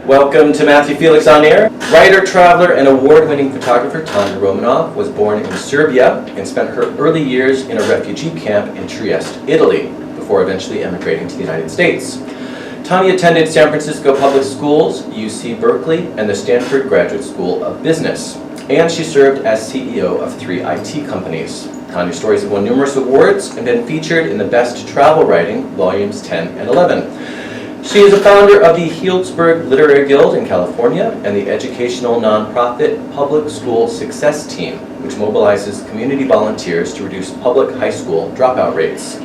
Welcome to Matthew Felix on Air. Writer, traveler, and award-winning photographer Tania Romanov was born in Serbia and spent her early years in a refugee camp in Trieste, Italy, before eventually emigrating to the United States. Tania attended San Francisco Public Schools, U.C.Berkeley, and the Stanford Graduate School of Business. And she served as CEO of 3 IT companies. Tania's stories have won numerous awards and been featured in the Best Travel Writing, Volumes 10 and 11. She is a founder of the Healdsburg Literary Guild in California and the educational nonprofit Public School Success Team, which mobilizes community volunteers to reduce public high school dropout rates.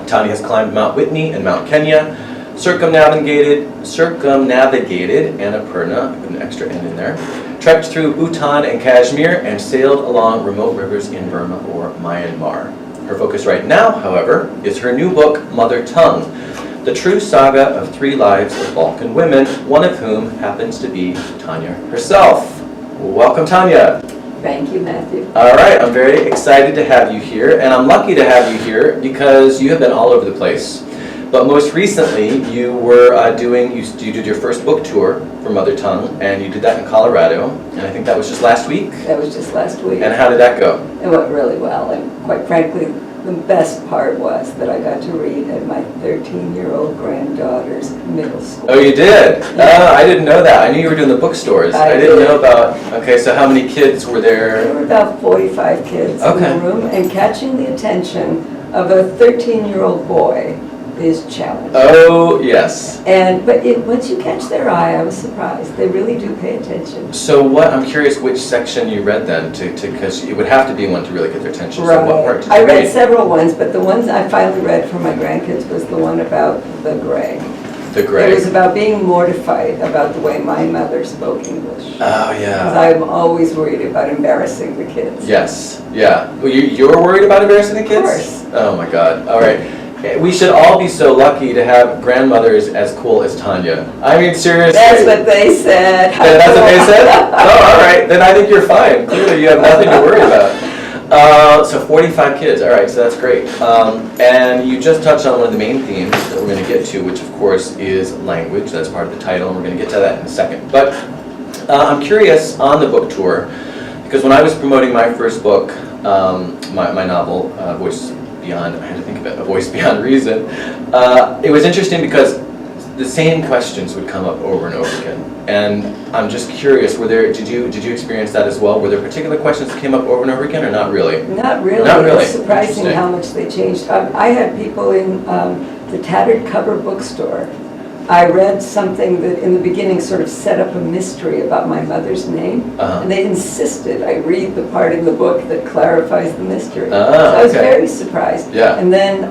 Tania has climbed Mount Whitney and Mount Kenya, circumnavigated Annapurna, put an extra N in there, trekked through Bhutan and Kashmir, and sailed along remote rivers in Burma or Myanmar. Her focus right now, however, is her new book, Mother Tongue, the true saga of 3 lives of Balkan women, one of whom happens to be Tania herself. Welcome, Tania. Thank you, Matthew. All right, I'm very excited to have you here, and I'm lucky to have you here because you have been all over the place. But most recently, you were you did your first book tour for Mother Tongue, and you did that in Colorado, and I think that was just last week? That was just last week. And how did that go? It went really well, and quite frankly, the best part was that I got to read at my 13-year-old granddaughter's middle school. Oh, you did? Yeah. I didn't know that. I knew you were doing the bookstores. I didn't know about, okay, so how many kids were there? There were about 45 kids in the room, and catching the attention of a 13-year-old boy is challenging. Oh, yes. But once you catch their eye, I was surprised. They really do pay attention. So I'm curious which section you read then, because it would have to be one to really get their attention. Right. So what part did you I read read? several ones, but the ones I finally read for my grandkids was the one about the Grey. The Grey. It was about being mortified about the way my mother spoke English. Oh, Because yeah. I'm always worried about embarrassing the kids. Yes, yeah. Well, you're worried about embarrassing the kids? Of course. Oh my God, all right. We should all be so lucky to have grandmothers as cool as Tania. I mean, seriously. That's what they said. That's what they said? Oh, all right. Then I think you're fine. Clearly, you have nothing to worry about. So 45 kids. All right, so that's great. And you just touched on one of the main themes that we're going to get to, which, of course, is language. That's part of the title, and we're going to get to that in a second. But I'm curious on the book tour, because when I was promoting my first book, my novel, Voice Beyond, I had to think of it, A Voice Beyond Reason, it was interesting because the same questions would come up over and over again. And I'm just curious, did you experience that as well? Were there particular questions that came up over and over again, or not really? Not really. Not really. It's surprising how much they changed. I had people in the Tattered Cover bookstore. I read something that in the beginning sort of set up a mystery about my mother's name, and they insisted I read the part in the book that clarifies the mystery. So I was very surprised. Yeah. And then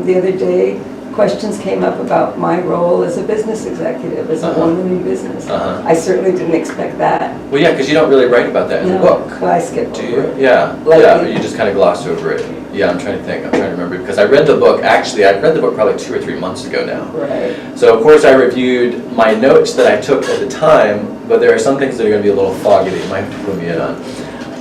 the other day, questions came up about my role as a business executive, as a woman in business. I certainly didn't expect that. Well, yeah, because you don't really write about that in the book. Well, I skipped Do over you? it. Yeah, yeah, you just kind of glossed over it. Yeah, I'm trying to think. I'm trying to remember because I read the book. Actually, I read the book probably 2 or 3 months ago now. Right. So of course I reviewed my notes that I took at the time, but there are some things that are going to be a little foggy that you might have to put me in on.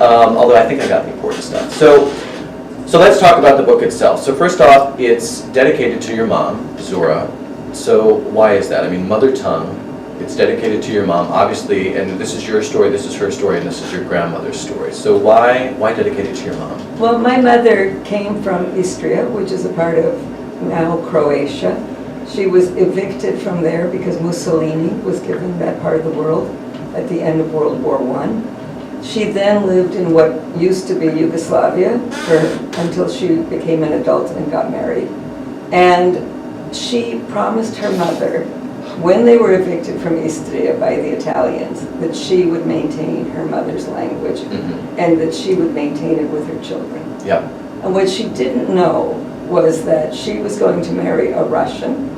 Although I think I got the important stuff. So let's talk about the book itself. So first off, it's dedicated to your mom, Zora. So why is that? I mean, Mother Tongue. It's dedicated to your mom, obviously, and this is your story, this is her story, and this is your grandmother's story. So why dedicate it to your mom? Well, my mother came from Istria, which is a part of now Croatia. She was evicted from there because Mussolini was given that part of the world at the end of World War I. She then lived in what used to be Yugoslavia until she became an adult and got married. And she promised her mother, when they were evicted from Istria by the Italians, that she would maintain her mother's language and that she would maintain it with her children. Yeah. And what she didn't know was that she was going to marry a Russian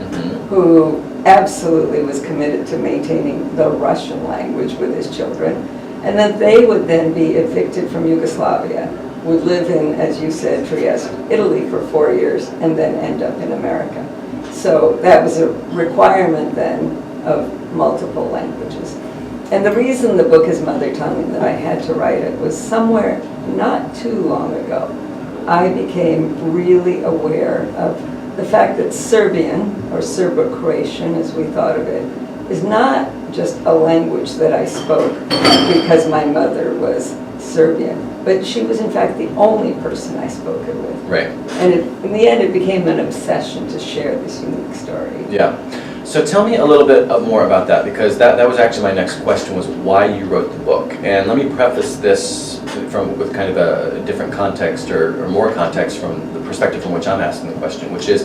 who absolutely was committed to maintaining the Russian language with his children, and that they would then be evicted from Yugoslavia, would live in, as you said, Trieste, Italy for 4 years, and then end up in America. So that was a requirement then of multiple languages. And the reason the book is Mother Tongue and that I had to write it was somewhere not too long ago, I became really aware of the fact that Serbian, or Serbo-Croatian as we thought of it, is not just a language that I spoke because my mother was Serbian. But she was in fact the only person I spoke it with. Right. And in the end it became an obsession to share this unique story. Yeah. So tell me a little bit more about that, because that was actually my next question, was why you wrote the book. And let me preface this with kind of a different context or more context from the perspective from which I'm asking the question, which is,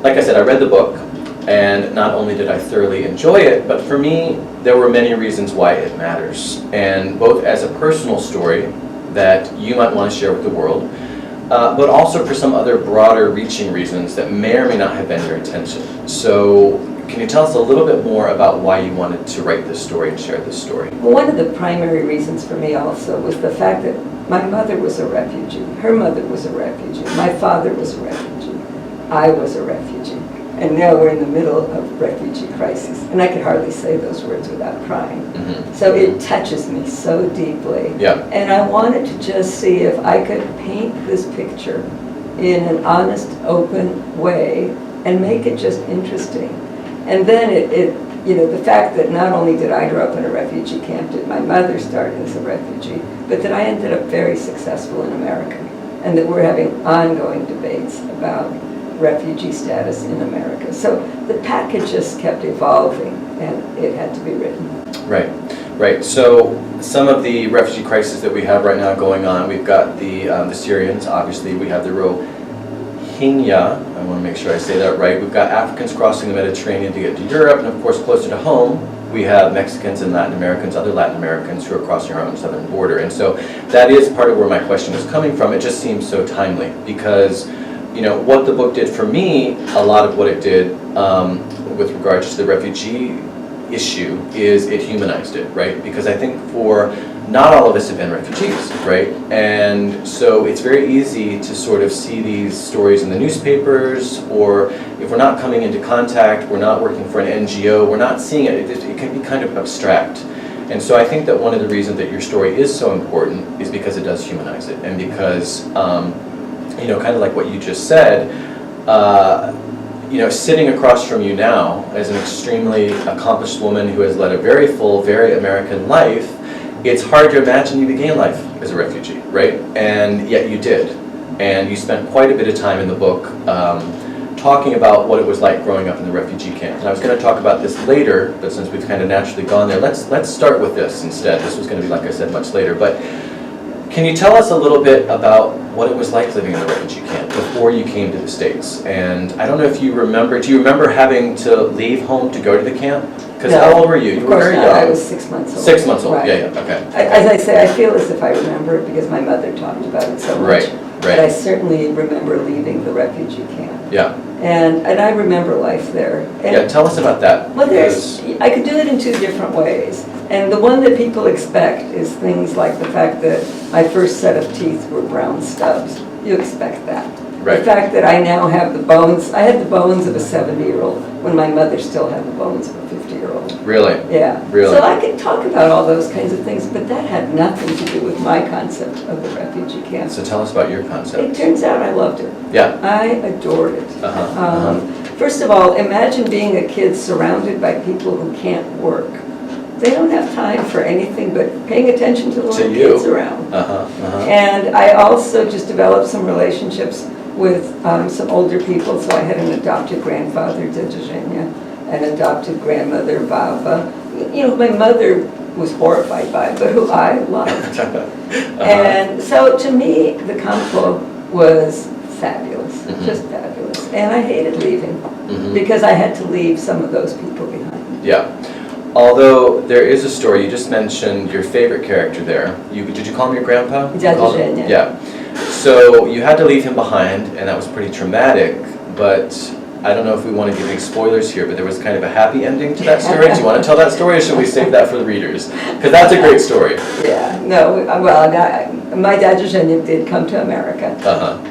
like I said, I read the book, and not only did I thoroughly enjoy it, but for me, there were many reasons why it matters. And both as a personal story that you might want to share with the world, but also for some other broader reaching reasons that may or may not have been your intention. So can you tell us a little bit more about why you wanted to write this story and share this story? Well, one of the primary reasons for me also was the fact that my mother was a refugee. Her mother was a refugee. My father was a refugee. I was a refugee. And now we're in the middle of refugee crisis. And I could hardly say those words without crying. Mm-hmm. So it touches me so deeply. Yeah. And I wanted to just see if I could paint this picture in an honest, open way and make it just interesting. And then the fact that not only did I grow up in a refugee camp, did my mother start as a refugee, but that I ended up very successful in America, and that we're having ongoing debates about refugee status in America. So the package just kept evolving, and it had to be written. Right, right. So some of the refugee crisis that we have right now going on, we've got the Syrians, obviously, we have the Rohingya, I want to make sure I say that right. We've got Africans crossing the Mediterranean to get to Europe, and of course closer to home, we have Mexicans and Latin Americans, other Latin Americans who are crossing our own southern border. And so that is part of where my question is coming from. It just seems so timely because, what the book did for me, a lot of what it did with regards to the refugee issue is it humanized it, right? Because I think not all of us have been refugees, right? And so it's very easy to sort of see these stories in the newspapers, or if we're not coming into contact, we're not working for an NGO, we're not seeing it, it can be kind of abstract. And so I think that one of the reasons that your story is so important is because it does humanize it, and because, kind of like what you just said, sitting across from you now as an extremely accomplished woman who has led a very full, very American life, it's hard to imagine you began life as a refugee, right? And yet you did. And you spent quite a bit of time in the book talking about what it was like growing up in the refugee camp. And I was going to talk about this later, but since we've kind of naturally gone there, let's start with this instead. This was going to be, like I said, much later. But can you tell us a little bit about what it was like living in the refugee camp before you came to the States? And I don't know if you remember, do you remember having to leave home to go to the camp? Because no, how old were you? You were very young. I was 6 months old. 6 months old, right. Yeah, okay. As I say, I feel as if I remember it because my mother talked about it so much. Right. But I certainly remember leaving the refugee camp. Yeah. And I remember life there. And tell us about that. Well, I could do it in two different ways. And the one that people expect is things like the fact that my first set of teeth were brown stubs. You expect that. Right. The fact that I now have the bones, I had the bones of a 70-year-old when my mother still had the bones of a 50-year-old. Really? Yeah. Really? So I could talk about all those kinds of things, but that had nothing to do with my concept of the refugee camp. So tell us about your concept. It turns out I loved it. Yeah. I adored it. First of all, imagine being a kid surrounded by people who can't work. They don't have time for anything but paying attention to the little kids around. And I also just developed some relationships with some older people. So I had an adopted grandfather, Lidia, an adopted grandmother, Baba. My mother was horrified by it, but who I loved. And so to me, the campo was fabulous, just fabulous. And I hated leaving because I had to leave some of those people behind. Yeah. Although there is a story, you just mentioned your favorite character there. Did you call him your grandpa? Lidia. Yeah. So you had to leave him behind, and that was pretty traumatic, but I don't know if we want to give big spoilers here, but there was kind of a happy ending to that story. Do you want to tell that story, or should we save that for the readers? Because that's a great story. Yeah, no, well, my dad did come to America,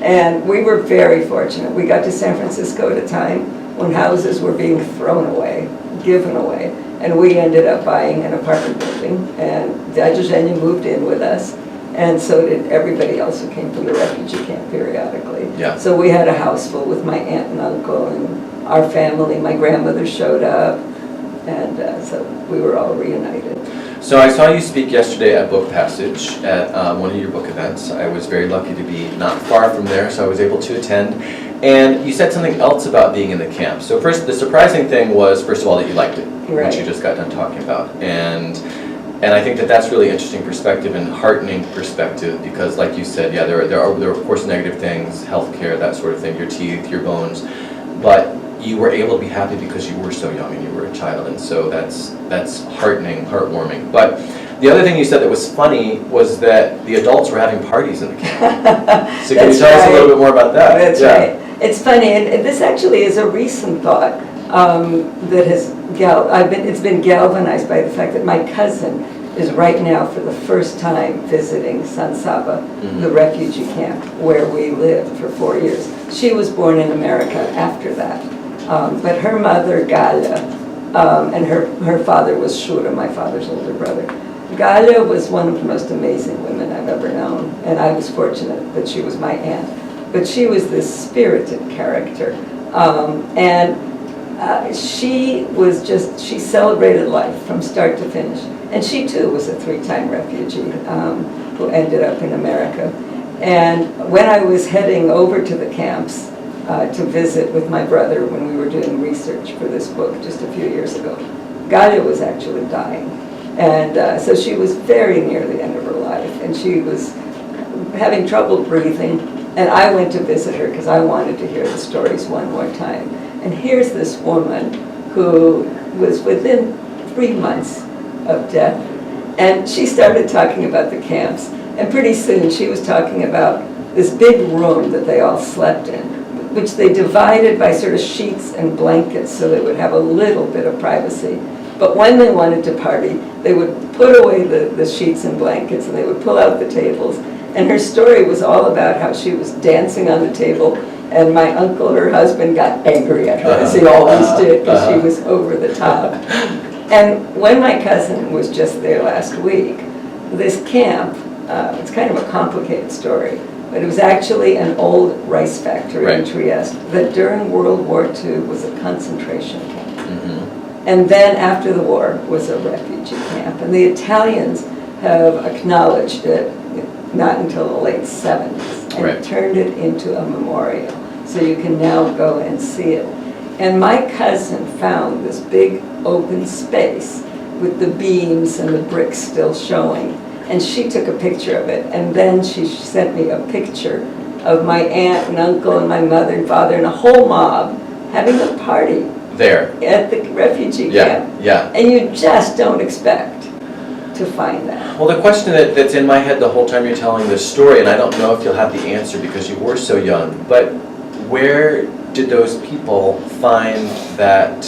and we were very fortunate. We got to San Francisco at a time when houses were being thrown away, given away, and we ended up buying an apartment building, and Lidia moved in with us. And so did everybody else who came from the refugee camp periodically. Yeah. So we had a house full with my aunt and uncle and our family. My grandmother showed up. and so we were all reunited. So I saw you speak yesterday at Book Passage at one of your book events. I was very lucky to be not far from there, so I was able to attend. And you said something else about being in the camp. So first, the surprising thing was, first of all, that you liked it, Right. which you just got done talking about. And I think that that's really interesting perspective and heartening perspective because, like you said, yeah, there are of course negative things, healthcare, that sort of thing, your teeth, your bones, but you were able to be happy because you were so young and you were a child, and so that's heartening, heartwarming. But the other thing you said that was funny was that the adults were having parties in the camp. So can you tell us a little bit more about that? That's right. It's funny, and this actually is a recent thought that has it's been galvanized by the fact that my cousin is right now for the first time visiting San Saba, the refugee camp where we lived for 4 years. She was born in America after that, but her mother Galia and her father was Shura, my father's older brother. Galia was one of the most amazing women I've ever known, and I was fortunate that she was my aunt. But she was this spirited character, and she celebrated life from start to finish. And she too was a 3-time refugee who ended up in America. And when I was heading over to the camps to visit with my brother when we were doing research for this book just a few years ago, Galia was actually dying. And so she was very near the end of her life, and she was having trouble breathing. And I went to visit her because I wanted to hear the stories one more time. And here's this woman who was within 3 months of death, and she started talking about the camps. And pretty soon she was talking about this big room that they all slept in, which they divided by sort of sheets and blankets so they would have a little bit of privacy. But when they wanted to party, they would put away the sheets and blankets and they would pull out the tables. And her story was all about how she was dancing on the table, and my uncle, her husband, got angry at her, as he always did, because she was over the top. And when my cousin was just there last week, this camp, it's kind of a complicated story, but it was actually an old rice factory in Trieste that during World War II was a concentration camp. And then after the war was a refugee camp. And the Italians have acknowledged it not until the late 70s, and turned it into a memorial. So you can now go and see it. And my cousin found this big open space with the beams and the bricks still showing. And she took a picture of it. And then she sent me a picture of my aunt and uncle and my mother and father and a whole mob having a party there at the refugee camp. And you just don't expect to find that. Well, the question that's in my head the whole time you're telling this story, and I don't know if you'll have the answer because you were so young, but where did those people find that,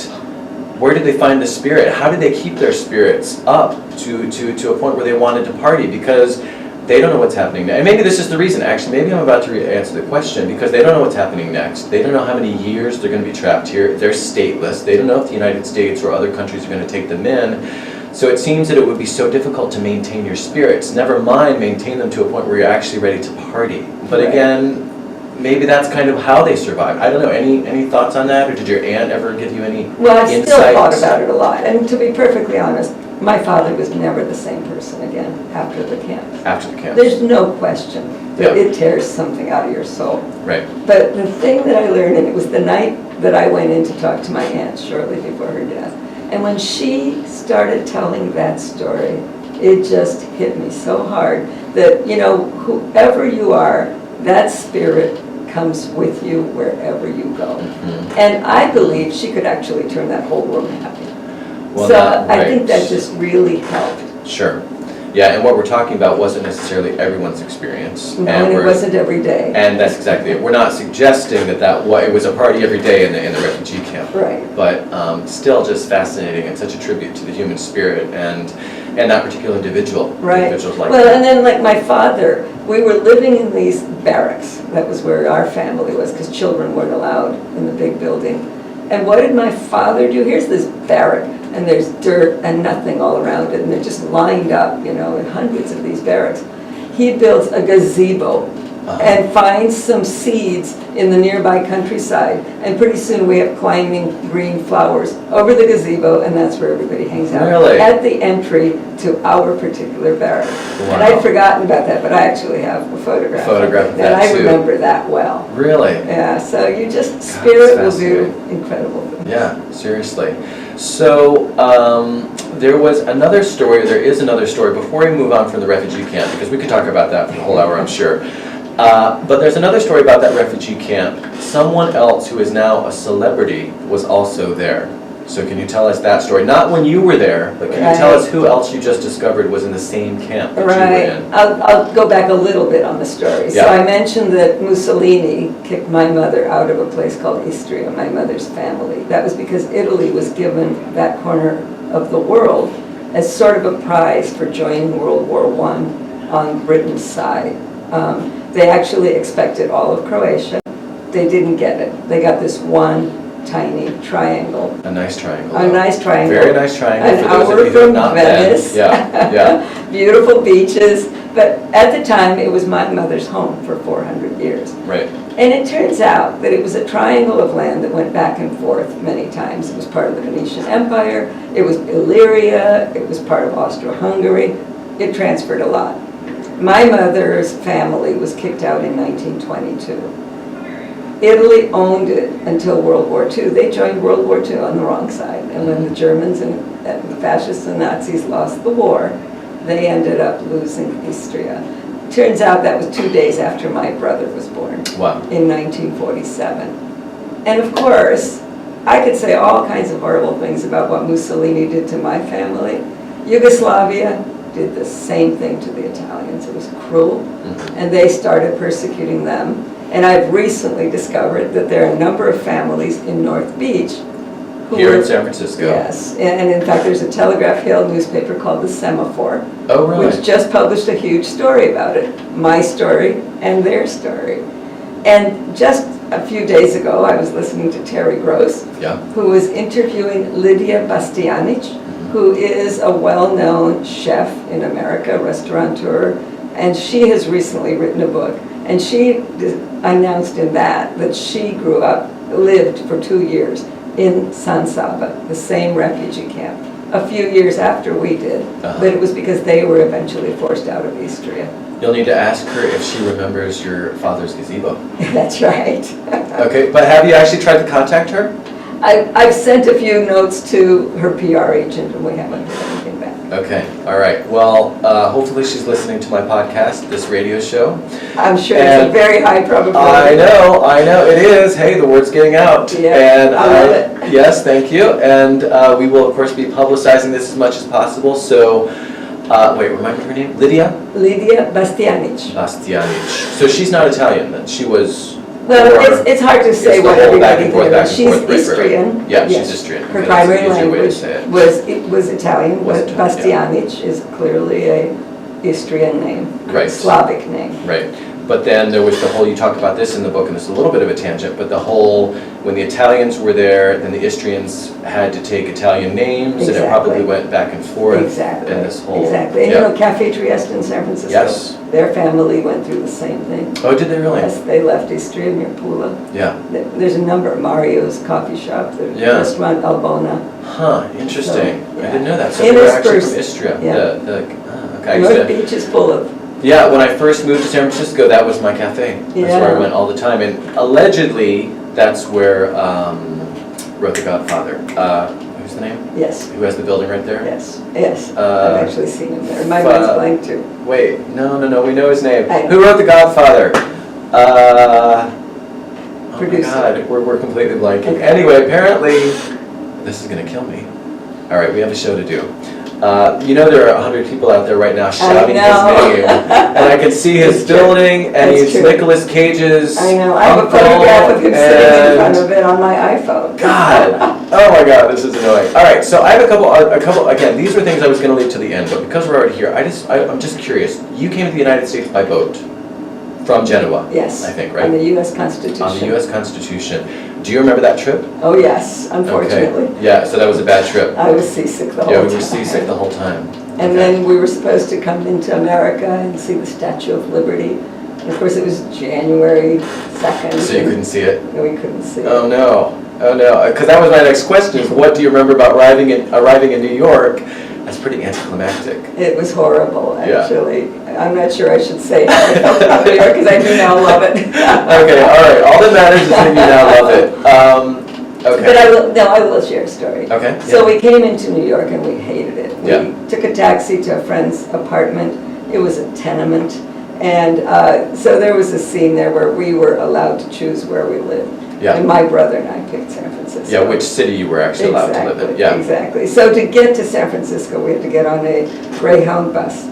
where did they find the spirit? How did they keep their spirits up to a point where they wanted to party? Because they don't know what's happening next. And maybe this is the reason, actually, maybe I'm about to answer the question, because they don't know what's happening next. They don't know how many years they're going to be trapped here. They're stateless. They don't know if the United States or other countries are going to take them in. So it seems that it would be so difficult to maintain your spirits. Never mind maintain them to a point where you're actually ready to party. But again, maybe that's kind of how they survive. I don't know. Any thoughts on that, or did your aunt ever give you any insights? Well, I've still thought about it a lot. And to be perfectly honest, my father was never the same person again after the camp. After the camp. There's no question that it tears something out of your soul. Right. But the thing that I learned, and it was the night that I went in to talk to my aunt shortly before her death, and when she started telling that story, it just hit me so hard that, you know, whoever you are, that spirit comes with you wherever you go. And I believe she could actually turn that whole room happy. Well, so I think that just really helped. Sure. Yeah, and what we're talking about wasn't necessarily everyone's experience. No, and it wasn't every day. And that's exactly it. We're not suggesting that it was a party every day in the refugee camp. Right. But still just fascinating and such a tribute to the human spirit and that particular individual. Right. Individuals like well, that. And then like my father, we were living in these barracks. That was where our family was, because children weren't allowed in the big building. And what did my father do? Here's this barrack, and there's dirt and nothing all around it, and they're just lined up, you know, in hundreds of these barracks. He builds a gazebo and finds some seeds in the nearby countryside. And pretty soon we have climbing green flowers over the gazebo, and that's where everybody hangs out. Really? At the entry to our particular barrack. Wow. And I'd forgotten about that, but I actually have a photograph. Photograph of that, and I too. remember that well. Really? Yeah, so you just, spirit will do fascinating. incredible things. Yeah, seriously. So there was another story, there is another story, before we move on from the refugee camp, because we could talk about that for the whole hour, I'm sure. But there's another story about that refugee camp. Someone else who is now a celebrity was also there. So can you tell us that story? Not when you were there, but can you tell us who else you just discovered was in the same camp that you were in? I'll go back a little bit on the story. So I mentioned that Mussolini kicked my mother out of a place called Istria, my mother's family. That was because Italy was given that corner of the world as sort of a prize for joining World War I on Britain's side. They actually expected all of Croatia. They didn't get it. They got this one tiny triangle. A nice triangle. A nice triangle. Very nice triangle. An for those hour of you who have from not Venice. been. Yeah. Beautiful beaches. But at the time, it was my mother's home for 400 years. Right. And it turns out that it was a triangle of land that went back and forth many times. It was part of the Venetian Empire. It was Illyria. It was part of Austro-Hungary. It transferred a lot. My mother's family was kicked out in 1922. Italy owned it until World War II. They joined World War II on the wrong side. And when the Germans and the fascists and Nazis lost the war, they ended up losing Istria. Turns out that was 2 days after my brother was born. Wow. In 1947. And of course, I could say all kinds of horrible things about what Mussolini did to my family. Yugoslavia did the same thing to the Italians. It was cruel. And they started persecuting them. And I've recently discovered that there are a number of families in North Beach who Here were, in San Francisco. Yes, and in fact there's a Telegraph Hill newspaper called The Semaphore, Oh, really? which just published a huge story about it. My story and their story. And just a few days ago I was listening to Terry Gross, who was interviewing Lidia Bastianich, who is a well-known chef in America, restaurateur, and she has recently written a book. And she announced in that she lived for 2 years in San Saba, the same refugee camp, a few years after we did. But it was because they were eventually forced out of Istria. You'll need to ask her if she remembers your father's gazebo. That's right. Okay, but have you actually tried to contact her? I've sent a few notes to her PR agent, and we haven't heard anything back. Okay, all right. Well, hopefully she's listening to my podcast, this radio show. I'm sure it's a very high probability. I know, it is. Hey, the word's getting out. Yeah, and I love it. Yes, thank you. And we will, of course, be publicizing this as much as possible. So, wait, remind me her name? Lidia Bastianich. Bastianich. So she's not Italian then. She was... Well, it's hard to say what everybody thinks. She's Right. Istrian. Yeah, Yes. she's Istrian. Her Okay, primary that's the easier way to language say it. was Italian, Was but Italian, Bastianich is clearly a Istrian name, Right. Slavic name. Right. But then there was the whole, you talked about this in the book, and this is a little bit of a tangent, but the whole, when the Italians were there, then the Istrians had to take Italian names, and it probably went back and forth. Exactly. And this whole... Exactly. And you know, Cafe Trieste in San Francisco? Yes. Their family went through the same thing. Oh, did they really? Yes, they left Istria near Pula. Yeah. There's a number of Mario's coffee shop, the restaurant Albona. Huh, interesting. So, I didn't know that. So In they were actually from Interspersed. Istria. Yeah. Okay. North Beach is full of... Yeah, when I first moved to San Francisco, that was my cafe. That's where I went all the time. And allegedly, that's where wrote The Godfather. Who's the name? Yes. Who has the building right there? Yes. I've actually seen him there. My mind's blank too. Wait, no, we know his name. I know. Who wrote The Godfather? Oh Producer. my God, we're completely blanking. Okay. Anyway, apparently, this is gonna kill me. All right, we have a show to do. You know there are 100 people out there right now shouting his name, and I can see his building, and he's Nicolas Cage's I know. I have a uncle, photograph of him sitting in front and- of it on my iPhone. God, oh my God, this is annoying. All right, so I have a couple. Again, these were things I was going to leave to the end, but because we're already here, I'm just curious. You came to the United States by boat from Genoa. Yes. I think, right? On the U.S. Constitution. On the U.S. Constitution. Do you remember that trip? Oh yes, unfortunately. Okay. Yeah, so that was a bad trip. I was seasick the whole time. Yeah, we were seasick the whole time. And then we were supposed to come into America and see the Statue of Liberty. And of course, it was January 2nd. So you couldn't see it? No, we couldn't see it. Oh no, because that was my next question, is what do you remember about arriving in New York? That's pretty anticlimactic. It was horrible, Yeah. actually. I'm not sure I should say how I felt about New York, because I do now love it. Okay, all right, all that matters is that you now love it. But Okay. I will share a story. Okay. So we came into New York and we hated it. Yeah. We took a taxi to a friend's apartment. It was a tenement. And so there was a scene there where we were allowed to choose where we lived. Yeah. And my brother and I picked San Francisco. Yeah, which city you were actually allowed to live in. Yeah. Exactly. So to get to San Francisco, we had to get on a Greyhound bus.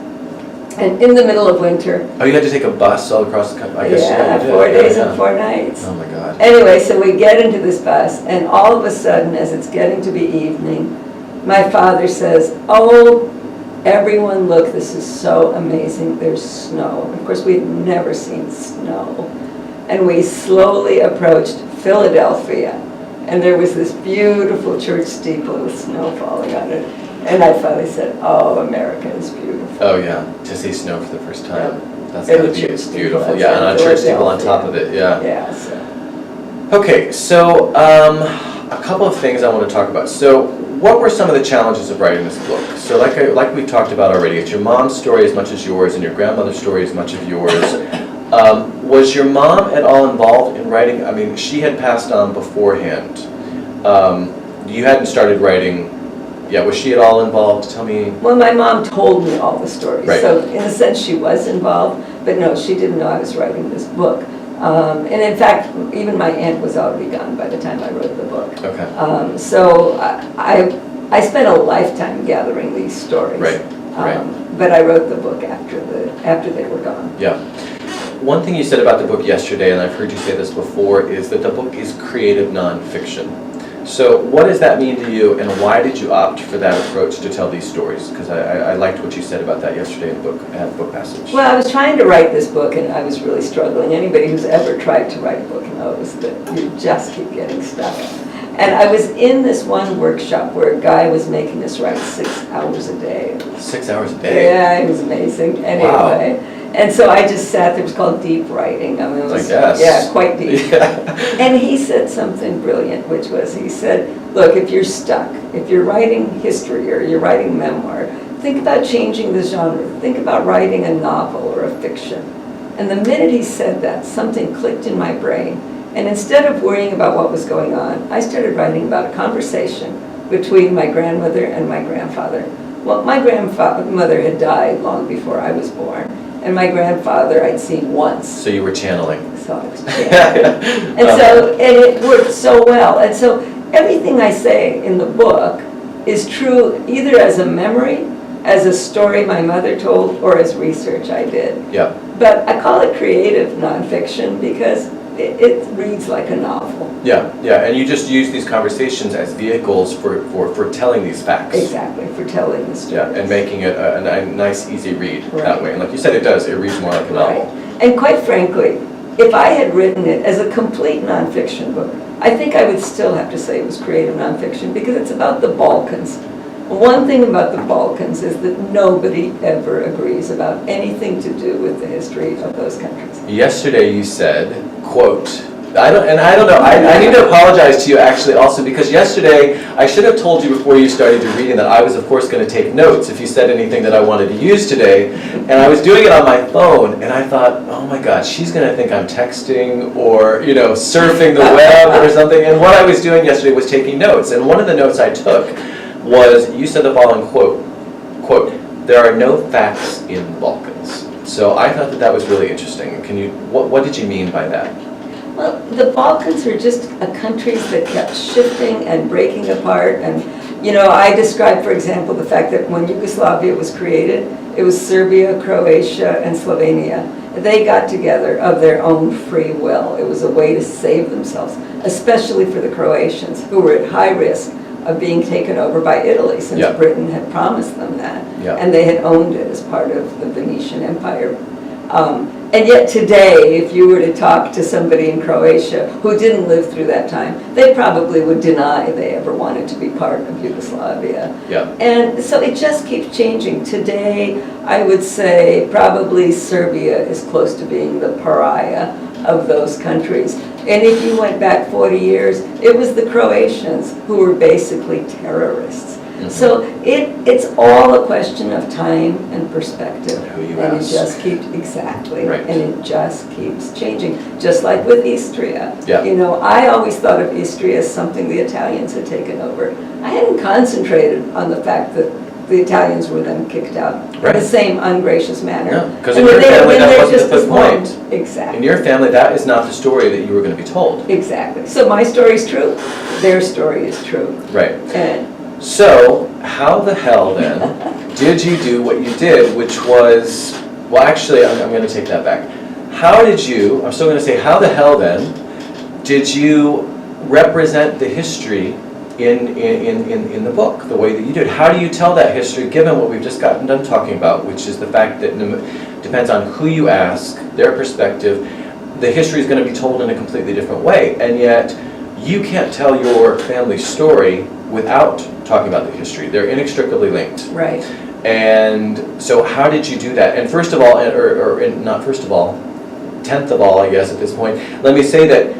And in the middle of winter, Oh, you had to take a bus all across the country? I guess yeah, you did. 4 days Yeah. and 4 nights. Oh my God. Anyway, so we get into this bus, and all of a sudden, as it's getting to be evening, my father says, "Oh, everyone, look, this is so amazing, there's snow." Of course, we had never seen snow. And we slowly approached Philadelphia, and there was this beautiful church steeple with snow falling on it. And I finally said, "Oh, America is beautiful." Oh yeah, to see snow for the first time. That's And gotta the be church steeple, beautiful. that's Yeah, and in a church steeple on Philadelphia. top of it, yeah. Yeah, so. Okay, so a couple of things I want to talk about. So what were some of the challenges of writing this book? So like we talked about already, it's your mom's story as much as yours and your grandmother's story as much as yours. Was your mom at all involved in writing? I mean, she had passed on beforehand. You hadn't started writing yet. Was she at all involved? Tell me. Well, my mom told me all the stories, Right. so in a sense she was involved, but no, she didn't know I was writing this book. And in fact, even my aunt was already gone by the time I wrote the book. Okay. So I spent a lifetime gathering these stories. Right, right. But I wrote the book after they were gone. Yeah. One thing you said about the book yesterday, and I've heard you say this before, is that the book is creative nonfiction. So what does that mean to you, and why did you opt for that approach to tell these stories? Because I liked what you said about that yesterday in the book passage. Well, I was trying to write this book, and I was really struggling. Anybody who's ever tried to write a book knows that you just keep getting stuck. And I was in this one workshop where a guy was making us write 6 hours a day. 6 hours a day? Yeah, it was amazing. Anyway. Wow. And so I just sat there. It was called deep writing. I mean, it was, I guess. yeah, quite deep. Yeah. And he said something brilliant, which was, he said, look, if you're stuck, if you're writing history or you're writing memoir, think about changing the genre. Think about writing a novel or a fiction. And the minute he said that, something clicked in my brain. And instead of worrying about what was going on, I started writing about a conversation between my grandmother and my grandfather. Well, my grandmother had died long before I was born. And my grandfather I'd seen once. So you were channeling. So I was channeling. And it worked so well. And so everything I say in the book is true either as a memory, as a story my mother told, or as research I did. Yeah. But I call it creative nonfiction because it reads like a novel. Yeah, yeah, and you just use these conversations as vehicles for telling these facts. Exactly, for telling the story. Yeah, and making it a nice, easy read that Right. way. And like you said, it does. It reads more like a novel. Right. And quite frankly, if I had written it as a complete nonfiction book, I think I would still have to say it was creative nonfiction because it's about the Balkans. One thing about the Balkans is that nobody ever agrees about anything to do with the history of those countries. Yesterday you said, quote, I don't know, I need to apologize to you actually also because yesterday I should have told you before you started your reading that I was of course going to take notes if you said anything that I wanted to use today. And I was doing it on my phone and I thought, oh my God, she's going to think I'm texting or, you know, surfing the web or something. And what I was doing yesterday was taking notes. And one of the notes I took was, you said the following quote, there are no facts in the Balkans. So I thought that was really interesting. What did you mean by that? Well, the Balkans are just countries that kept shifting and breaking apart. And, you know, I described, for example, the fact that when Yugoslavia was created, it was Serbia, Croatia, and Slovenia. They got together of their own free will. It was a way to save themselves, especially for the Croatians, who were at high risk of being taken over by Italy, since Yeah. Britain had promised them that. Yeah. And they had owned it as part of the Venetian Empire. And yet today, if you were to talk to somebody in Croatia who didn't live through that time, they probably would deny they ever wanted to be part of Yugoslavia. Yeah. And so it just keeps changing. Today, I would say probably Serbia is close to being the pariah of those countries. And if you went back 40 years, it was the Croatians who were basically terrorists. So it's all a question of time and perspective. Who you and ask. it just keeps, exactly, Right. and it just keeps changing. Just like with Istria. Yeah. You know, I always thought of Istria as something the Italians had taken over. I hadn't concentrated on the fact that the Italians were then kicked out Right. in the same ungracious manner. No, because And in your when family when that they're wasn't just the as long. point. Exactly. In your family, that is not the story that you were going to be told. Exactly. So my story's true, their story is true. Right. And So, how the hell then did you do what you did, which was, well actually, I'm going to take that back. How did you, I'm still going to say, how the hell then did you represent the history in the book, the way that you did? How do you tell that history, given what we've just gotten done talking about, which is the fact that it depends on who you ask, their perspective, the history is going to be told in a completely different way, and yet you can't tell your family story without talking about the history. They're inextricably linked. right. And so how did you do that? And first of all, or not first of all, 10th of all, I guess at this point, let me say that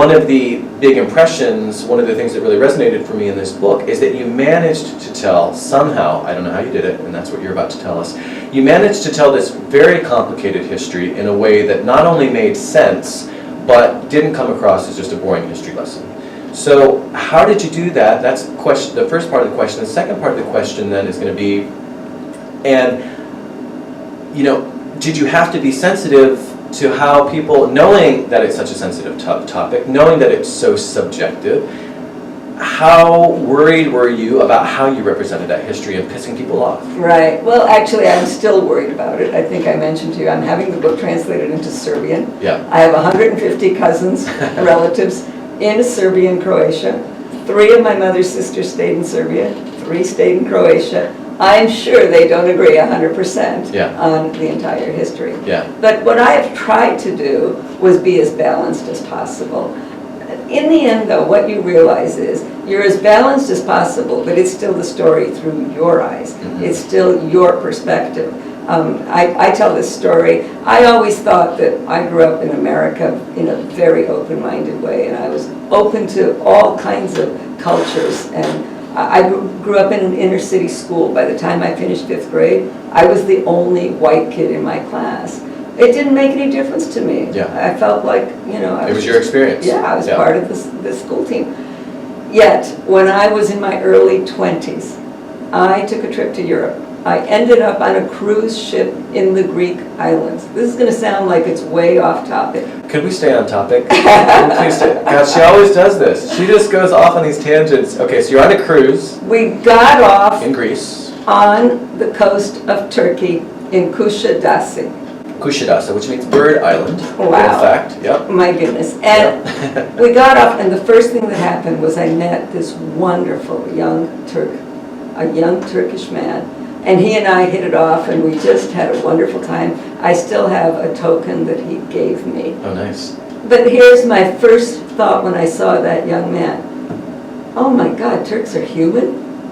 one of the big impressions, one of the things that really resonated for me in this book is that you managed to tell somehow, I don't know how you did it, and that's what you're about to tell us, you managed to tell this very complicated history in a way that not only made sense, but didn't come across as just a boring history lesson. So how did you do that? That's the first part of the question. The second part of the question then is going to be, and you know, did you have to be sensitive to how people, knowing that it's such a sensitive topic, knowing that it's so subjective, how worried were you about how you represented that history and pissing people off? Right. Well, actually, I'm still worried about it. I think I mentioned to you, I'm having the book translated into Serbian. Yeah. I have 150 cousins, relatives in Serbia and Croatia. 3 of my mother's sisters stayed in Serbia, 3 stayed in Croatia. I'm sure they don't agree 100% on the entire history. Yeah. But what I have tried to do was be as balanced as possible. In the end, though, what you realize is you're as balanced as possible, but it's still the story through your eyes. It's still your perspective. I tell this story. I always thought that I grew up in America in a very open-minded way, and I was open to all kinds of cultures. And I grew up in an inner-city school. By the time I finished 5th grade, I was the only white kid in my class. It didn't make any difference to me. Yeah. I felt like, you know, It was your experience. Yeah, I was part of this school team. Yet, when I was in my early 20s, I took a trip to Europe. I ended up on a cruise ship in the Greek islands. This is going to sound like it's way off topic. Could we stay on topic? Please stay. God, she always does this. She just goes off on these tangents. Okay, so you're on a cruise. We got off in Greece. On the coast of Turkey in Kuşadası. Kuşadası, which means bird island. Wow. In fact, yep. My goodness. And we got off, and the first thing that happened was I met this wonderful young Turk, a young Turkish man. And he and I hit it off, and we just had a wonderful time. I still have a token that he gave me. Oh, nice. But here's my first thought when I saw that young man. Oh my God, Turks are human?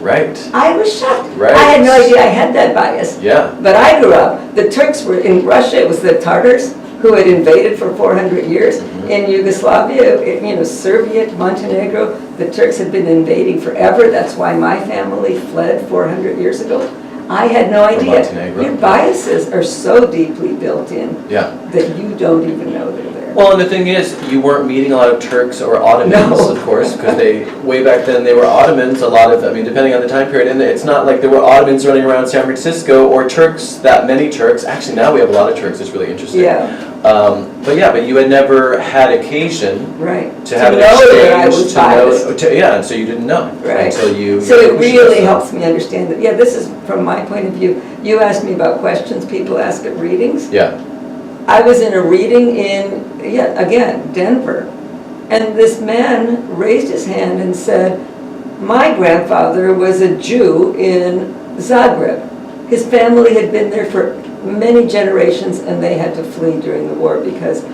Right. I was shocked. Right. I had no idea I had that bias. Yeah. But I grew up, the Turks were in Russia, it was the Tartars who had invaded for 400 years. In Yugoslavia, you know, Serbia, Montenegro, the Turks had been invading forever. That's why my family fled 400 years ago. I had no idea. Your biases are so deeply built in that you don't even know they're there. Well, and the thing is, you weren't meeting a lot of Turks or Ottomans, of course, because way back then they were Ottomans, a lot of, I mean, depending on the time period, and it's not like there were Ottomans running around San Francisco or Turks, that many Turks. Actually, now we have a lot of Turks, it's really interesting. Yeah. But you had never had occasion to have an exchange, and so you didn't know until you. So it really helps me understand that. Yeah, this is from my point of view. You asked me about questions people ask at readings. Yeah. I was in a reading in, again, Denver, and this man raised his hand and said, my grandfather was a Jew in Zagreb. His family had been there for many generations, and they had to flee during the war because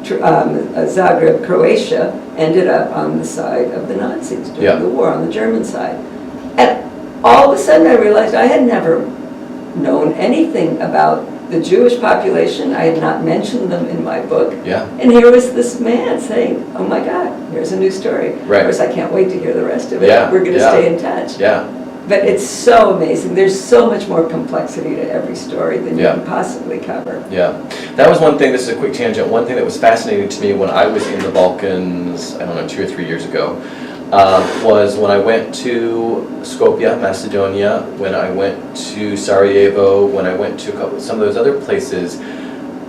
Zagreb, Croatia, ended up on the side of the Nazis during the war, on the German side. And all of a sudden I realized I had never known anything about the Jewish population. I had not mentioned them in my book. Yeah. And here was this man saying, oh my God, here's a new story. Right. Of course, I can't wait to hear the rest of it. Yeah. We're going to stay in touch. Yeah. But it's so amazing. There's so much more complexity to every story than you can possibly cover. Yeah. That was one thing, this is a quick tangent, one thing that was fascinating to me when I was in the Balkans, I don't know, 2 or 3 years ago, was when I went to Skopje, Macedonia, when I went to Sarajevo, when I went to some of those other places,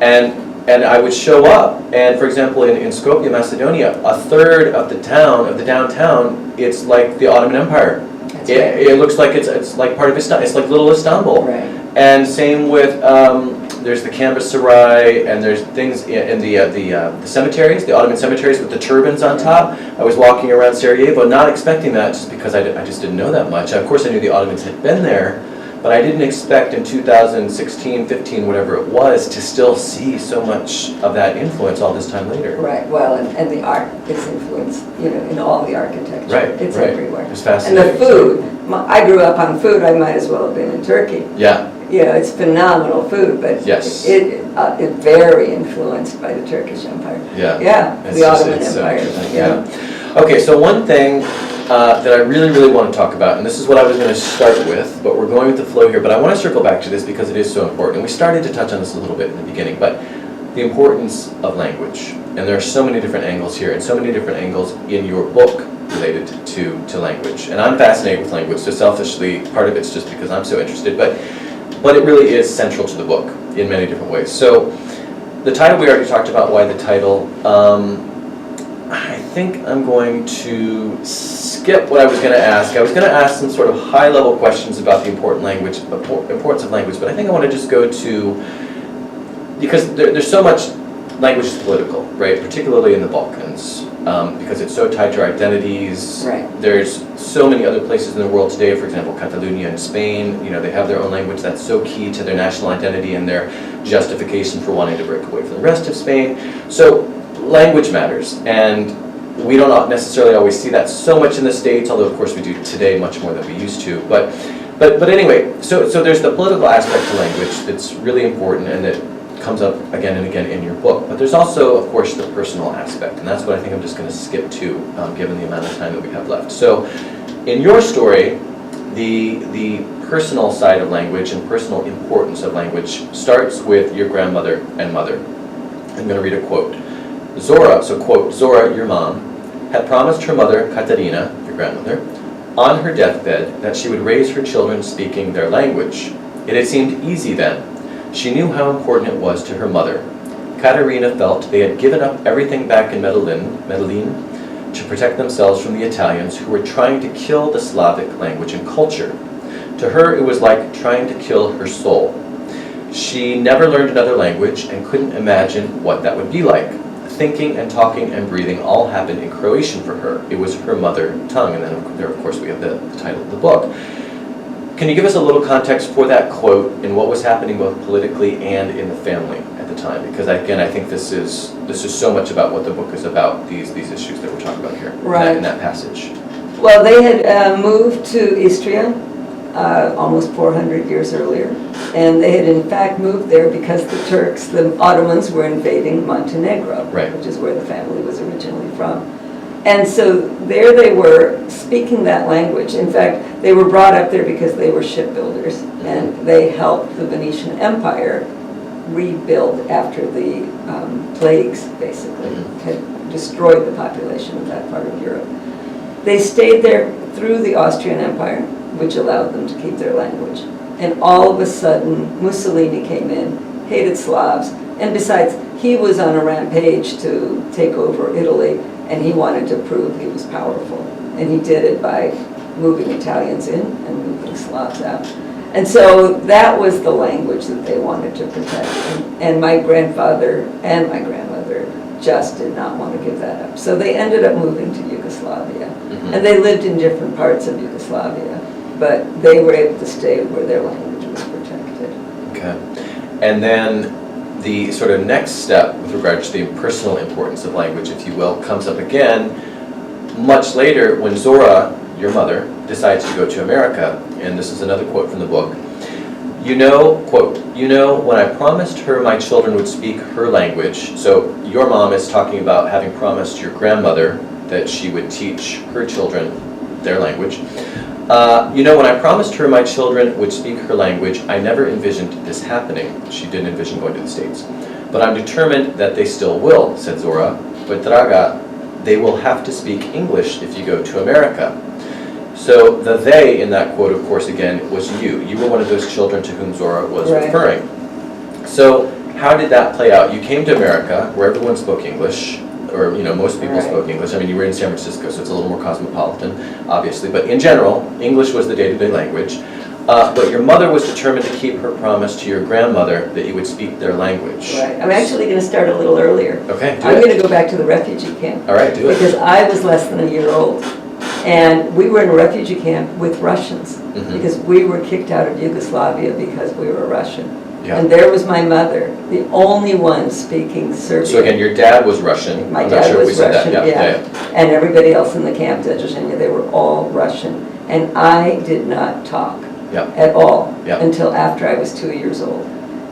and I would show up, and for example, in Skopje, Macedonia, a third of the downtown, it's like the Ottoman Empire. It looks like it's like part of Istanbul. It's like little Istanbul. Right. And same with there's the Cambus-Saray, and there's things in the cemeteries, the Ottoman cemeteries with the turbans on top. I was walking around Sarajevo, not expecting that, just because I just didn't know that much. Of course, I knew the Ottomans had been there, but I didn't expect in 2016, 15, whatever it was, to still see so much of that influence all this time later. Right, well, and the art is influenced, in all the architecture. Right, It's right. everywhere. It's fascinating. And the food, I grew up on food, I might as well have been in Turkey. Yeah. It's phenomenal food, but Yes. it very influenced by the Turkish Empire. Yeah. Yeah, It's the just- Ottoman it's Empire. interesting, yeah. Okay, so one thing that I really, really want to talk about, and this is what I was going to start with, but we're going with the flow here, but I want to circle back to this because it is so important. And we started to touch on this a little bit in the beginning, but the importance of language. And there are so many different angles here, and so many different angles in your book related to language. And I'm fascinated with language, so selfishly, part of it's just because I'm so interested, but it really is central to the book in many different ways. So the title, we already talked about why the title. I think I'm going to skip what I was going to ask. I was going to ask some sort of high-level questions about the importance of language, but I think I want to just go to, because there's so much language is political, right? Particularly in the Balkans, because it's so tied to our identities. Right. There's so many other places in the world today, for example, Catalonia in Spain, they have their own language that's so key to their national identity and their justification for wanting to break away from the rest of Spain. So language matters, and we don't necessarily always see that so much in the States, although of course we do today much more than we used to. But anyway, so there's the political aspect to language that's really important and that comes up again and again in your book. But there's also, of course, the personal aspect, and that's what I think I'm just going to skip to, given the amount of time that we have left. So in your story, the personal side of language and personal importance of language starts with your grandmother and mother. I'm going to read a quote. Zora, so quote, Zora, your mom, had promised her mother, Katarina, your grandmother, on her deathbed that she would raise her children speaking their language. It had seemed easy then. She knew how important it was to her mother. Katarina felt they had given up everything back in Medellin to protect themselves from the Italians who were trying to kill the Slavic language and culture. To her, it was like trying to kill her soul. She never learned another language and couldn't imagine what that would be like. Thinking and talking and breathing all happened in Croatian for her. It was her mother tongue, and then there, of course, we have the title of the book. Can you give us a little context for that quote and what was happening both politically and in the family at the time? Because again, I think this is so much about what the book is about, these issues that we're talking about here, right, in that passage. Well, they had moved to Istria almost 400 years earlier, and they had in fact moved there because the Turks, the Ottomans, were invading Montenegro, right, which is where the family was originally from. And so there they were speaking that language. In fact, they were brought up there because they were shipbuilders, and they helped the Venetian Empire rebuild after the plagues, basically, had destroyed the population of that part of Europe. They stayed there through the Austrian Empire, which allowed them to keep their language. And all of a sudden, Mussolini came in, hated Slavs, and besides, he was on a rampage to take over Italy, and he wanted to prove he was powerful. And he did it by moving Italians in and moving Slavs out. And so that was the language that they wanted to protect. And my grandfather and my grandmother just did not want to give that up. So they ended up moving to Yugoslavia. And they lived in different parts of Yugoslavia, but they were able to stay where their language was protected. And then the sort of next step with regard to the personal importance of language, if you will, comes up again much later when Zora, your mother, decides to go to America. And this is another quote from the book. You know, quote, you know, when I promised her my children would speak her language, so your mom is talking about having promised your grandmother that she would teach her children their language. You know, when I promised her my children would speak her language, I never envisioned this happening. She didn't envision going to the States. But I'm determined that they still will, said Zora. But Draga, they will have to speak English if you go to America. So the they in that quote, of course, again, was you. You were one of those children to whom Zora was referring. So how did that play out? You came to America, where everyone spoke English, or you know, most people spoke English. I mean, you were in San Francisco, so it's a little more cosmopolitan, obviously. But in general, English was the day-to-day language. But your mother was determined to keep her promise to your grandmother that you would speak their language. Right. I'm actually going to start a little earlier. Okay, I'm going to go back to the refugee camp. All right, do it. Because I was less than a year old. And we were in a refugee camp with Russians because we were kicked out of Yugoslavia because we were Russian. Yeah. And there was my mother, the only one speaking Serbian. So again, your dad was Russian. My I'm dad not sure if we was said Russian, that. yeah. And everybody else in the camp, they were all Russian. And I did not talk at all until after I was 2 years old.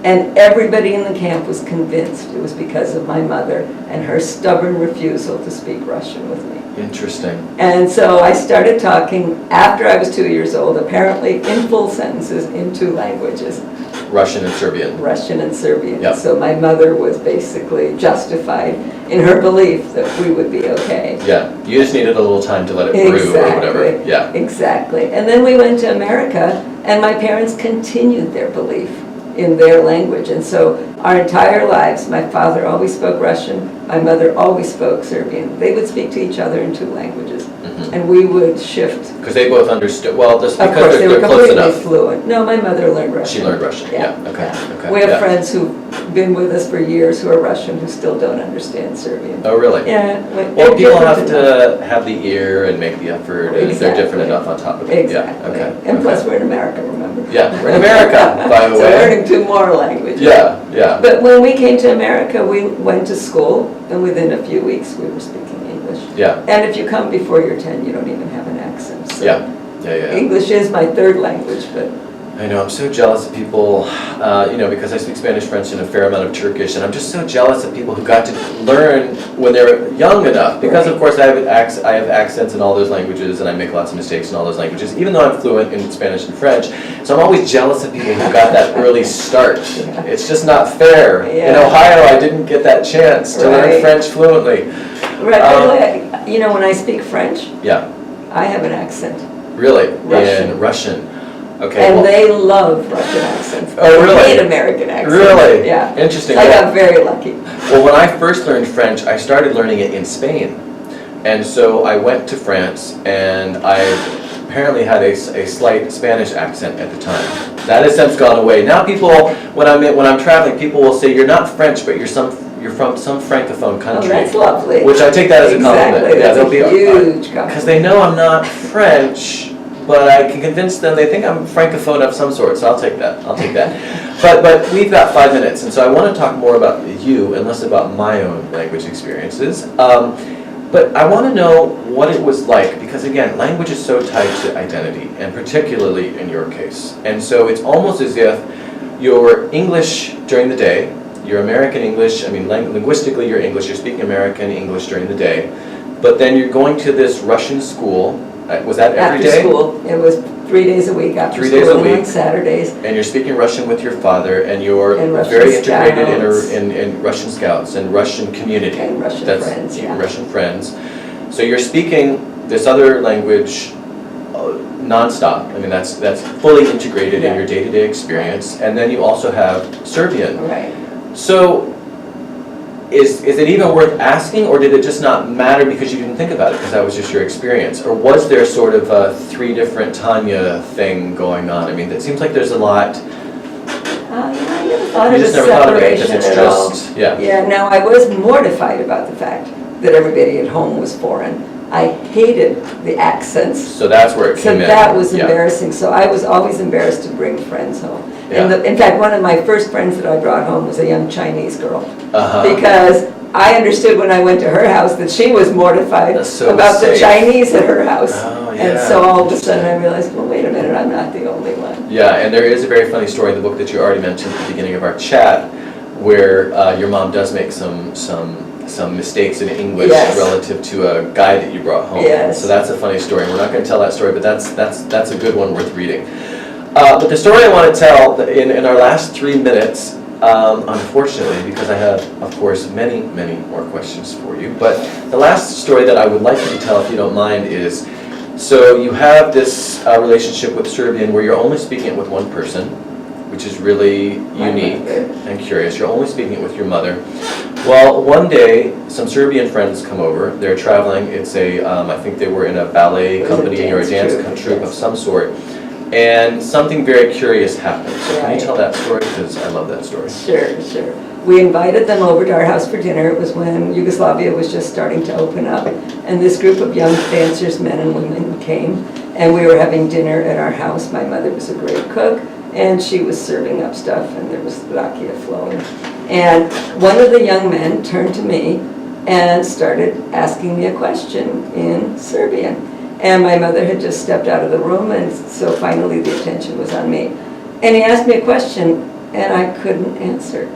And everybody in the camp was convinced it was because of my mother and her stubborn refusal to speak Russian with me. Interesting. And so I started talking after I was 2 years old, apparently in full sentences in two languages. Russian and Serbian. Russian and Serbian. Yep. So my mother was basically justified in her belief that we would be okay. Yeah, you just needed a little time to let it brew or whatever. Yeah. Exactly. And then we went to America, and my parents continued their belief in their language. And so our entire lives, my father always spoke Russian, my mother always spoke Serbian. They would speak to each other in two languages, and we would shift. Because they both understood, well, just Of because course, they were they're close completely enough. fluent. No, my mother learned Russian. She learned Russian, yeah, okay. We have friends who've been with us for years who are Russian who still don't understand Serbian. Oh, really? Yeah. Well, people have to have the ear and make the effort, and they're different enough on top of it. Exactly. Yeah, okay. And plus, we're in America, remember? Yeah, we're in America, by the So way. learning two more languages. Yeah, yeah. But when we came to America, we went to school, and within a few weeks, we were speaking English. Yeah. And if you come before you're 10, you don't even have an accent. So Yeah. English is my third language, but I know, I'm so jealous of people, because I speak Spanish, French, and a fair amount of Turkish, and I'm just so jealous of people who got to learn when they were young enough, because of course I have accents in all those languages, and I make lots of mistakes in all those languages, even though I'm fluent in Spanish and French, so I'm always jealous of people who got that early start. It's just not fair. In Ohio, I didn't get that chance to learn French fluently. Right, when I speak French, I have an accent. Really? Russian. In Russian. Okay. And they love Russian accents. Oh, really? They hate American accents. Really? Yeah. Interesting. I got very lucky. Well, when I first learned French, I started learning it in Spain. And so I went to France, and I apparently had a slight Spanish accent at the time. That has since gone away. Now people, when I'm traveling, people will say, you're not French, but you're from some francophone country. Oh, that's lovely. Which I take that as a compliment. Exactly. That's a huge compliment. Because they know I'm not French, but I can convince them they think I'm francophone of some sort, so I'll take that. But we've got 5 minutes, and so I want to talk more about you and less about my own language experiences. But I want to know what it was like, because again, language is so tied to identity, and particularly in your case. And so it's almost as if your English during the day, your American English, linguistically you're English, you're speaking American English during the day, but then you're going to this Russian school. Was that every day? After school. It was 3 days a week after 3 school. days a and week. on Saturdays. And you're speaking Russian with your father, and you're very integrated in Russian Scouts and Russian community. And Russian friends, Russian friends. So you're speaking this other language nonstop. That's fully integrated in your day-to-day experience. And then you also have Serbian. Right. So is it even worth asking, or did it just not matter because you didn't think about it because that was just your experience? Or was there sort of a 3 different Tanya thing going on? It seems like there's a lot. I never thought of a never thought of it because separation it's at just, all. yeah. Yeah, no, I was mortified about the fact that everybody at home was foreign. I hated the accents. So that's where it came in. So that was embarrassing. So I was always embarrassed to bring friends home. And in fact, one of my first friends that I brought home was a young Chinese girl. Uh-huh. Because I understood when I went to her house that she was mortified about the Chinese at her house. Oh, yeah. And so all of a sudden I realized, well, wait a minute, I'm not the only one. Yeah, and there is a very funny story in the book that you already mentioned at the beginning of our chat, where your mom does make some mistakes in English relative to a guy that you brought home. Yes. So that's a funny story. We're not going to tell that story, but that's a good one worth reading. But the story I want to tell in our last 3 minutes, unfortunately, because I have, of course, many more questions for you, but the last story that I would like you to tell, if you don't mind, is, so you have this relationship with Serbian where you're only speaking it with one person, which is really unique and curious. You're only speaking it with your mother. Well, one day, some Serbian friends come over. They're traveling. It's I think they were in a ballet company or a dance troupe of some sort. And something very curious happened. So can you tell that story? Because I love that story. Sure. We invited them over to our house for dinner. It was when Yugoslavia was just starting to open up. And this group of young dancers, men and women, came. And we were having dinner at our house. My mother was a great cook. And she was serving up stuff, and there was rakia flowing. And one of the young men turned to me and started asking me a question in Serbian. And my mother had just stepped out of the room, and so finally the attention was on me. And he asked me a question, and I couldn't answer.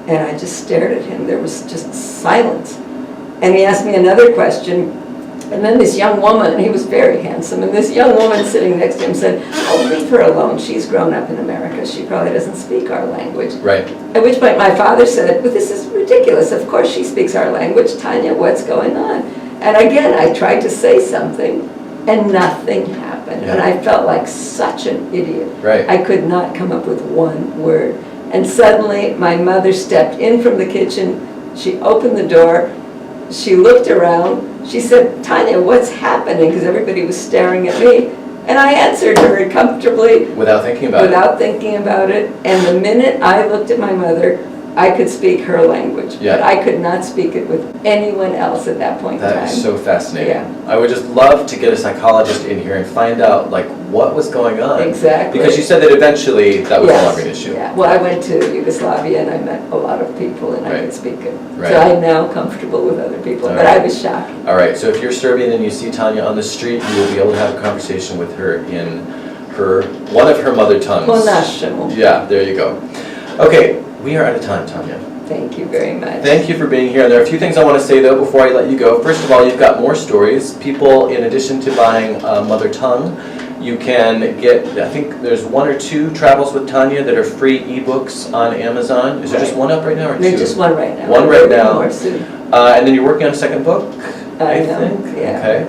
And I just stared at him. There was just silence. And he asked me another question. And then this young woman, he was very handsome, and this young woman sitting next to him said, "Oh, leave her alone. She's grown up in America. She probably doesn't speak our language." Right. At which point my father said, "But this is ridiculous. Of course she speaks our language. Tanya, what's going on?" And again, I tried to say something, and nothing happened. Yeah. And I felt like such an idiot. Right. I could not come up with one word. And suddenly my mother stepped in from the kitchen. She opened the door. She looked around. She said, "Tanya, what's happening?" Because everybody was staring at me. And I answered her comfortably. Without thinking about it. Without thinking about it. And the minute I looked at my mother, I could speak her language. Yeah. But I could not speak it with anyone else at that point in time. That is so fascinating. Yeah. I would just love to get a psychologist in here and find out, like, what was going on. Exactly. Because you said that eventually that was no longer an issue. Yeah. Well, I went to Yugoslavia and I met a lot of people and I could speak it. Right. So I'm now comfortable with other people, but I was shocked. All right, so if you're Serbian and you see Tanya on the street, you will be able to have a conversation with her in one of her mother tongues. Po našemu. Yeah, there you go. Okay, we are out of time, Tanya. Thank you very much. Thank you for being here. There are a few things I want to say, though, before I let you go. First of all, you've got more stories. People, in addition to buying Mother Tongue, you can get, I think there's 1 or 2 travels with Tanya that are free ebooks on Amazon. Is there just one up right now, or 2? There's just one right now. One right now. More soon. And then you're working on a second book, I know, think? yeah. Okay.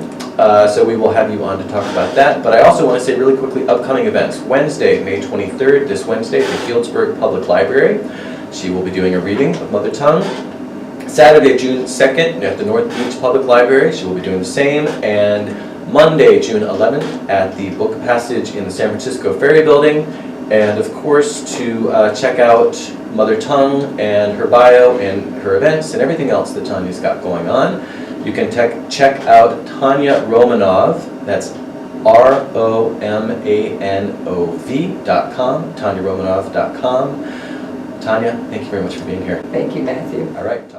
So we will have you on to talk about that. But I also want to say really quickly, upcoming events. Wednesday, May 23rd, this Wednesday, at the Fieldsburg Public Library. She will be doing a reading of Mother Tongue. Saturday, June 2nd, at the North Beach Public Library, she will be doing the same. And Monday, June 11th, at the Book Passage in the San Francisco Ferry Building. And of course, to check out Mother Tongue and her bio and her events and everything else that Tanya's got going on, you can check out Tania Romanov. That's ROMANOV.com, TaniaRomanov.com. Tanya, thank you very much for being here. Thank you, Matthew. All right.